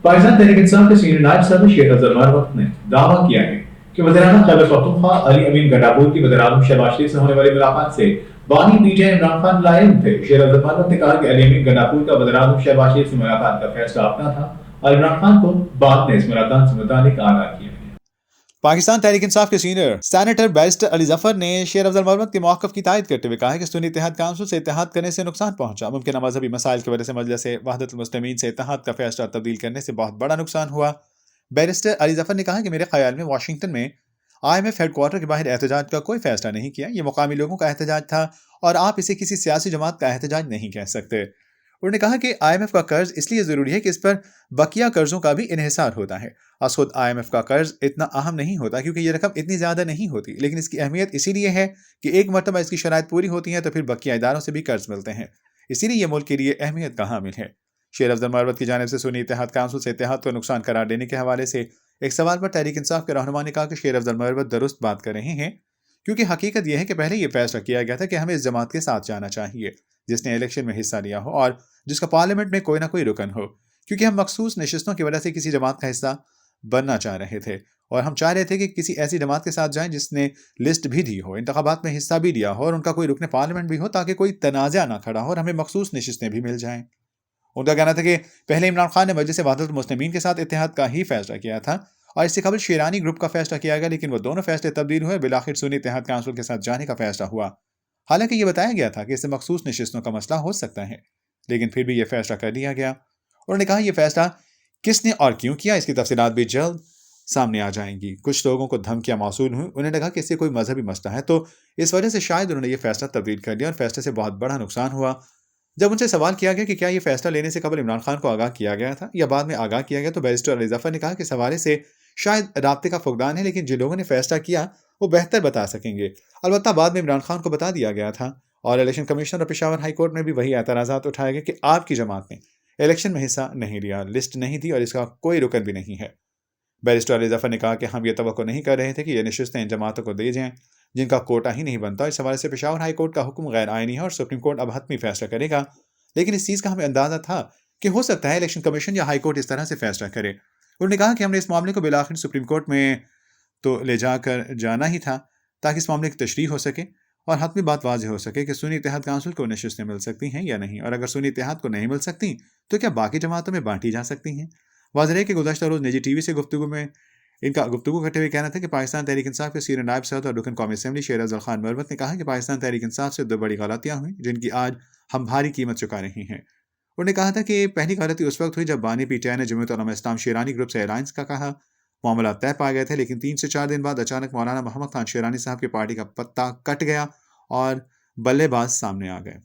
पाकिस्तान तहरीक इंसाफ के सीनियर नायब सदर शेख अफजल मरवत ने दावा किया है कि वज़ीर-ए-आज़म खैबर पख्तूनख्वा अली अमीन गंडापुर की वज़ीर-ए-आज़म शहबाज शरीफ से होने वाली मुलाकात से बानी पीटीआई इमरान खान लायक थे। शेख अफजल मरवत ने कहा कि अली अमीन गंडापुर का वज़ीर-ए-आज़म शहबाज शरीफ से मुलाकात का फैसला अपना था और इमरान खान को बाद में इस मुलाकात से मुतालिक आगाह किया गया। पाकिस्तान तहरीक इंसाफ के senior senator barrister Ali Zafar ने शेख अफजल मरवत के मौक़िफ़ की तायद करते हुए कहा है कि सुन्नी इत्तेहाद काउंसिल से इत्तेहाद करने से नुकसान पहुंचा। मुमकिन मजहबी मसाइल की वजह से मजलिस वहदतुल मुस्लिमीन से इत्तेहाद का फैसला तब्दील करने से बहुत बड़ा नुकसान हुआ। बैरिस्टर अली जफर ने कहा कि मेरे ख्याल में वाशिंगटन में IMF हेडक्वार्टर के बाहर एहतजाज का कोई फैसला नहीं किया। ये मुकामी लोगों का एहतजाज था और आप इसे किसी सियासी जमात का एहतजाज नहीं कह सकते। उन्होंने कहा कि IMF का कर्ज इसलिए ज़रूरी है कि इस पर बकिया कर्जों का भी इन्हिसार होता है। खुद IMF का कर्ज इतना अहम नहीं होता क्योंकि ये रकम इतनी ज़्यादा नहीं होती, लेकिन इसकी अहमियत इसीलिए है कि एक मरतबा इसकी शराइत पूरी होती है तो फिर बकिया इदारों से भी कर्ज मिलते हैं। इसीलिए ये मुल्क के लिए अहमियत का हामिल है। शेख अफजल मरवत की जानिब से सुन्नी इत्तेहाद काउंसिल से इत्तेहाद को नुकसान करार देने के हवाले से एक सवाल पर तहरीक इंसाफ के रहनुमा ने कहा कि शेख अफजल मरवत दुरुस्त बात कर रहे हैं, क्योंकि हकीकत यह है कि पहले यह फैसला किया गया था कि हमें इस जमात के साथ जाना चाहिए जिसने इलेक्शन में हिस्सा लिया हो और जिसका पार्लियामेंट में कोई ना कोई रुकन हो, क्योंकि हम मखसूस नशिस्तों की वजह से किसी जमात का हिस्सा बनना चाह रहे थे और हम चाह रहे थे कि किसी ऐसी जमात के साथ जाएं जिसने लिस्ट भी दी हो, इंतखाबात में हिस्सा भी लिया हो और उनका कोई रुकन पार्लियामेंट भी हो, ताकि कोई तनाज़ा ना खड़ा हो और हमें मखसूस नशिस्तें भी मिल जाएं। उनका कहना था कि पहले इमरान खान ने मजलिस वहदतुल मुस्लिमीन के साथ इत्तेहाद का ही फैसला किया था और इससे कबल शेरानी ग्रुप का फैसला किया गया, लेकिन वो दोनों फैसले तब्दील हुए। बिलाखिर सुन्नी इत्तेहाद काउंसिल के साथ जाने का फैसला हुआ। हालांकि ये बताया गया था कि इससे मखसूस नशिस्तों का मसला हो सकता है, लेकिन फिर भी यह फैसला कर लिया गया। उन्होंने कहा यह फैसला किसने और क्यों किया इसकी तफसीलात भी जल्द सामने आ जाएंगी। कुछ लोगों को धमकियां मौसूल हुई। उन्होंने कहा कि इससे कोई मजहबी मसला है तो इस वजह से शायद उन्होंने यह फैसला तब्दील कर लिया और फैसले से बहुत बड़ा नुकसान हुआ। जब उनसे सवाल किया गया कि क्या यह फैसला लेने से कबल इमरान खान को आगाह किया गया था या बाद में आगाह किया गया, तो बैरिस्टर अली जफर ने कहा कि इस हवाले से शायद राब्ते का फुकदान है, लेकिन जिन लोगों ने फैसला किया वो बेहतर बता सकेंगे। अलबत्ता बाद में इमरान खान को बता दिया गया था और इलेक्शन कमीशनर और पेशावर हाई कोर्ट में भी वही एतराज़ात उठाए गए कि आपकी जमात ने इलेक्शन में हिस्सा नहीं लिया, लिस्ट नहीं दी और इसका कोई रुकन भी नहीं है। बैरिस्टर अली जफर ने कहा कि हम ये तवक्को नहीं कर रहे थे कि ये नशिस्तें इन जमातों को दी जाएं जिनका कोटा ही नहीं बनता। इस हवाले से पेशावर हाई कोर्ट का हुक्म गैर आइनी है और सुप्रीम कोर्ट अब हतमी फैसला करेगा, लेकिन इस चीज़ का हमें अंदाजा था कि हो सकता है इलेक्शन कमीशन या हाई कोर्ट इस तरह से फैसला करे। उन्होंने कहा कि हमने इस मामले को बिलाखिर सुप्रीम कोर्ट में तो ले जाकर जाना ही था ताकि इस मामले की तशरीह हो सके और हतमी बात वाज़ेह हो सके कि सुन्नी इत्तेहाद काउंसिल को नशिस्तें मिल सकती हैं या नहीं, और अगर सुन्नी इत्तेहाद को नहीं मिल सकती तो क्या बाकी जमातों में बांटी जा सकती हैं। वाज़ेह है कि गुज़श्ता रोज़ निजी टीवी से गुफ्तगू में इनका गुफ्तगू करते हुए कहना था कि पाकिस्तान तहरीक इंसाफ के सीनियर नायब सदर और रुकन कौमी असेंबली शेख अफजल खान मरवत ने कहा कि पाकिस्तान तहरीक इंसाफ से दो बड़ी गलतियाँ हुई जिनकी आज हम भारी कीमत चुका रहे हैं। उन्होंने कहा था कि पहली गलती उस वक्त हुई जब बानी पीटीआई ने जमीयत उलमा इस्लाम शेरानी ग्रुप से अलायंस का कहा। मामला तय पा गए थे, लेकिन 3 से 4 दिन बाद अचानक मौलाना मोहम्मद खान शेरानी साहब की पार्टी का पत्ता कट गया और बल्लेबाज सामने आ गए।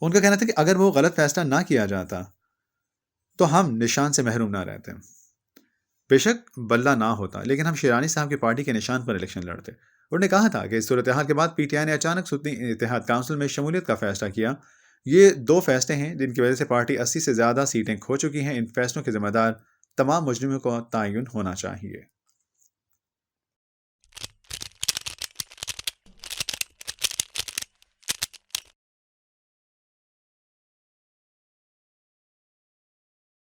उनका कहना था कि अगर वो गलत फैसला ना किया जाता तो हम निशान से महरूम ना रहते। बेशक बल्ला ना होता, लेकिन हम शेरानी साहब की पार्टी के निशान पर इलेक्शन लड़ते। उन्होंने कहा था कि इस सूरत हाल के बाद पीटीआई ने अचानक सुन्नी इत्तेहाद काउंसिल में शमूलियत का फैसला किया। ये 2 फैसले हैं जिनकी वजह से पार्टी 80 से ज़्यादा सीटें खो चुकी हैं। इन फैसलों के जिम्मेदार तमाम मुजरिमों को तयन होना चाहिए।